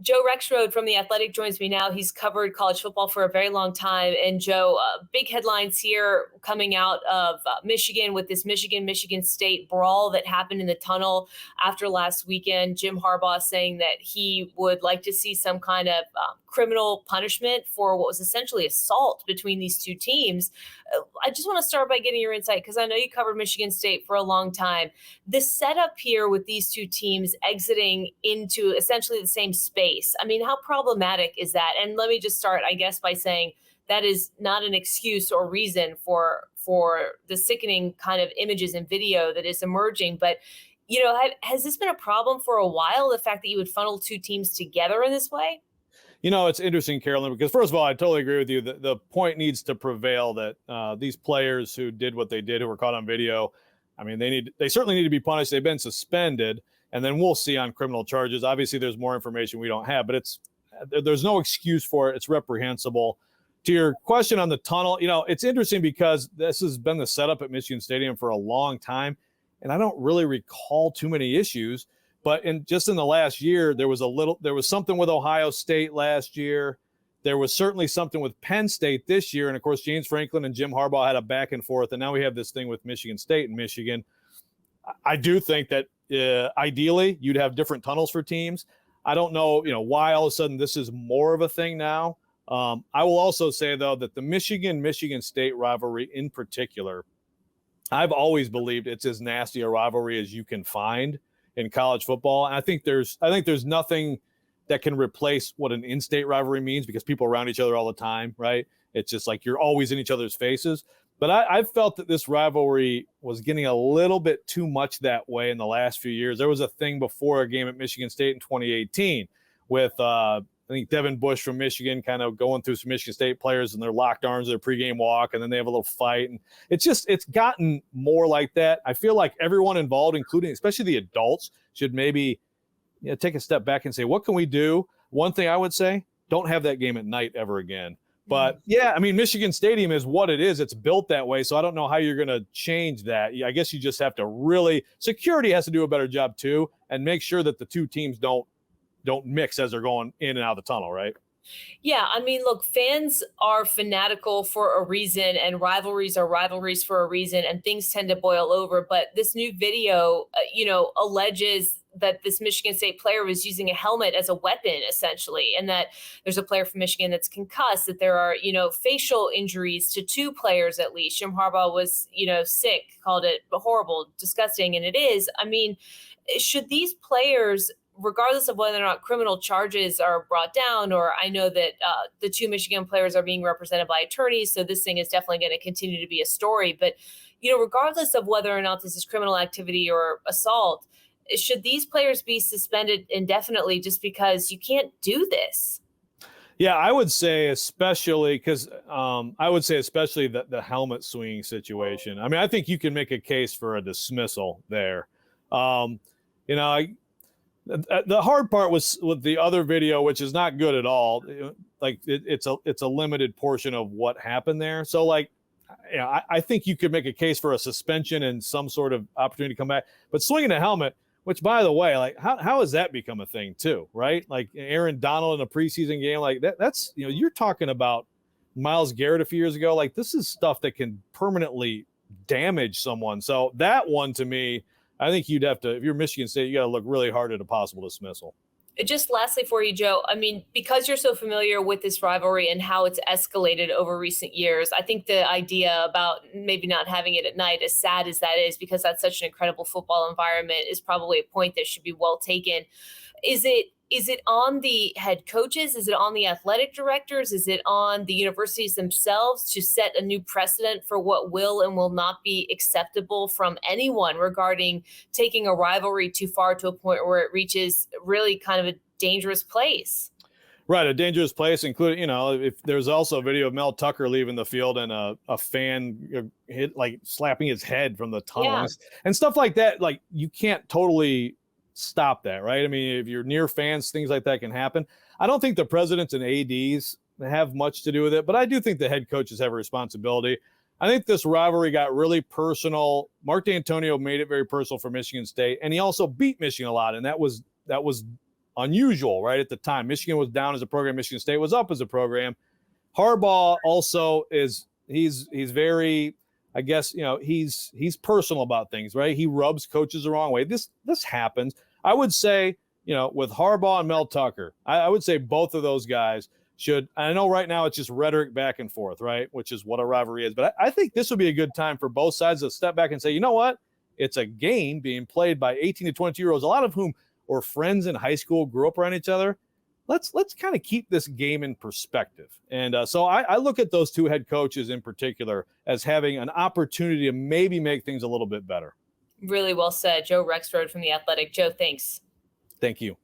Joe Rexrode from The Athletic joins me now. He's covered college football for a very long time. And Joe, big headlines here coming out of Michigan with this Michigan State brawl that happened in the tunnel after last weekend. Jim Harbaugh saying that he would like to see some kind of criminal punishment for what was essentially assault between these two teams. I just want to start by getting your insight, because I know you covered Michigan State for a long time. The setup here with these two teams exiting into essentially the same space, I mean, how problematic is that? And let me just start, I guess, by saying that is not an excuse or reason for the sickening kind of images and video that is emerging. But, you know, has this been a problem for a while, the fact that you would funnel two teams together in this way? You know, it's interesting, Carolyn, because first of all, I totally agree with you. The point needs to prevail that these players who did what they did, who were caught on video, I mean, they certainly need to be punished. They've been suspended, and then we'll see on criminal charges. Obviously, there's more information we don't have, but there's no excuse for it. It's reprehensible. To your question on the tunnel, you know, it's interesting because this has been the setup at Michigan Stadium for a long time, and I don't really recall too many issues. But just in the last year, there was something with Ohio State last year. There was certainly something with Penn State this year. And of course, James Franklin and Jim Harbaugh had a back and forth. And now we have this thing with Michigan State and Michigan. I do think that ideally you'd have different tunnels for teams. I don't know, you know, why all of a sudden this is more of a thing now. I will also say, though, that the Michigan State rivalry in particular, I've always believed it's as nasty a rivalry as you can find in college football. And I think there's nothing that can replace what an in-state rivalry means, because people are around each other all the time, right? It's just like you're always in each other's faces. But I've felt that this rivalry was getting a little bit too much that way in the last few years. There was a thing before a game at Michigan State in 2018 with I think Devin Bush from Michigan kind of going through some Michigan State players and their locked arms, their pregame walk, and then they have a little fight. And it's gotten more like that. I feel like everyone involved, including especially the adults, should maybe take a step back and say, what can we do? One thing I would say, don't have that game at night ever again. But yeah, I mean, Michigan Stadium is what it is. It's built that way. So I don't know how you're going to change that. I guess you just have to security has to do a better job too, and make sure that the two teams don't mix as they're going in and out of the tunnel, right? Yeah, I mean, look, fans are fanatical for a reason, and rivalries are rivalries for a reason, and things tend to boil over. But this new video, alleges that this Michigan State player was using a helmet as a weapon, essentially, and that there's a player from Michigan that's concussed, that there are, facial injuries to two players at least. Jim Harbaugh was, sick, called it horrible, disgusting, and it is. I mean, should these players, regardless of whether or not criminal charges are brought down, or I know that the two Michigan players are being represented by attorneys, so this thing is definitely going to continue to be a story. But, regardless of whether or not this is criminal activity or assault, should these players be suspended indefinitely just because you can't do this? Yeah, I would say especially because the helmet swinging situation. I mean, I think you can make a case for a dismissal there. The hard part was with the other video, which is not good at all. Like it's a limited portion of what happened there. So I think you could make a case for a suspension and some sort of opportunity to come back. But swinging a helmet, which by the way, how has that become a thing too, right? Like Aaron Donald in a preseason game, like that's you're talking about Myles Garrett a few years ago. Like this is stuff that can permanently damage someone. So that one to me, I think you'd have to, if you're Michigan State, you got to look really hard at a possible dismissal. Just lastly for you, Joe, I mean, because you're so familiar with this rivalry and how it's escalated over recent years, I think the idea about maybe not having it at night, as sad as that is, because that's such an incredible football environment, is probably a point that should be well taken. Is it on the head coaches? Is it on the athletic directors? Is it on the universities themselves to set a new precedent for what will and will not be acceptable from anyone regarding taking a rivalry too far to a point where it reaches really kind of a dangerous place? Right, a dangerous place, including, if there's also a video of Mel Tucker leaving the field and a fan slapping his head from the tunnel and stuff like that. Like you can't totally stop that, right? I mean, if you're near fans, things like that can happen. I don't think the presidents and ADs have much to do with it, but I do think the head coaches have a responsibility. I think this rivalry got really personal. Mark D'Antonio made it very personal for Michigan State, and he also beat Michigan a lot, and that was unusual, right? At the time, Michigan was down as a program. Michigan State was up as a program. Harbaugh also he's very, I guess, he's personal about things, right? He rubs coaches the wrong way. This happens. I would say, with Harbaugh and Mel Tucker, I would say both of those guys should. I know right now it's just rhetoric back and forth, right? Which is what a rivalry is. But I think this would be a good time for both sides to step back and say, you know what? It's a game being played by 18 to 22-year-olds, a lot of whom were friends in high school, grew up around each other. Let's kind of keep this game in perspective. And so I look at those two head coaches in particular as having an opportunity to maybe make things a little bit better. Really well said. Joe Rexrode from The Athletic. Joe, thanks. Thank you.